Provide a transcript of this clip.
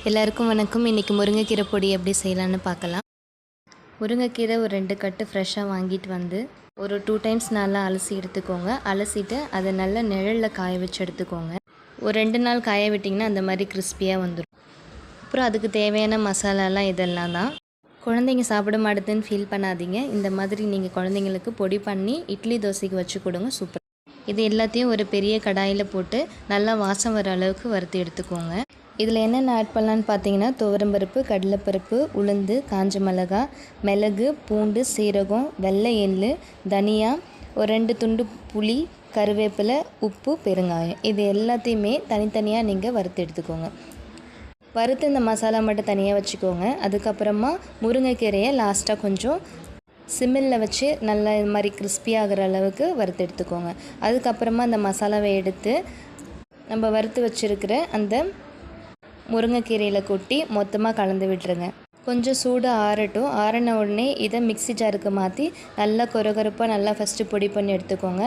எல்லாருக்கும் வணக்கம். இன்றைக்கி முருங்கைக்கீரை பொடி எப்படி செய்யலான்னு பார்க்கலாம். முருங்கைக்கீரை ஒரு 2 கட்டு ஃப்ரெஷ்ஷாக வாங்கிட்டு வந்து ஒரு 2 டைம்ஸ் நல்லா அலசி எடுத்துக்கோங்க. அலசிட்டு அதை நல்லா நிழலில் காய வச்சு எடுத்துக்கோங்க. ஒரு 2 நாள் காய விட்டிங்கன்னா அந்த மாதிரி கிறிஸ்பியாக வந்துடும். அப்புறம் அதுக்கு தேவையான மசாலாலாம் இதெல்லாம் தான். குழந்தைங்க சாப்பிட மாட்டேதுன்னு ஃபீல் பண்ணாதீங்க. இந்த மாதிரி நீங்கள் குழந்தைங்களுக்கு பொடி பண்ணி இட்லி தோசைக்கு வச்சு கொடுங்க, சூப்பர். இது எல்லாத்தையும் ஒரு பெரிய கடாயில் போட்டு நல்லா வாசம் வர அளவுக்கு வறுத்து எடுத்துக்கோங்க. இதில் என்னென்ன ஆட் பண்ணலான்னு பார்த்தீங்கன்னா, துவரம்பருப்பு, கடலைப்பருப்பு, உளுந்து, காஞ்ச மிளகாய், மிளகு, பூண்டு, சீரகம், வெள்ளை எள்ளு, தனியா, ஒரு 2 துண்டு புளி, கருவேப்பிலை, உப்பு, பெருங்காயம். இது எல்லாத்தையுமே தனித்தனியாக நீங்கள் வறுத்து எடுத்துக்கோங்க. வறுத்து இந்த மசாலா மட்டும் தனியாக வச்சுக்கோங்க. அதுக்கப்புறமா முருங்கைக்கீரையை லாஸ்ட்டாக கொஞ்சம் சிம்மில் வச்சு நல்லா இது மாதிரி கிறிஸ்பியாகிற அளவுக்கு வறுத்து எடுத்துக்கோங்க. அதுக்கப்புறமா அந்த மசாலாவை எடுத்து நம்ம வறுத்து வச்சுருக்கிற அந்த முருங்கைக்கீரையில் கொட்டி மொத்தமாக கலந்து விட்டுருங்க. கொஞ்சம் சூடு ஆறட்டும். ஆறின உடனே இதை மிக்ஸி ஜாருக்கு மாற்றி நல்லா கொரகொரப்பாக நல்லா ஃபஸ்ட்டு பொடி பண்ணி எடுத்துக்கோங்க.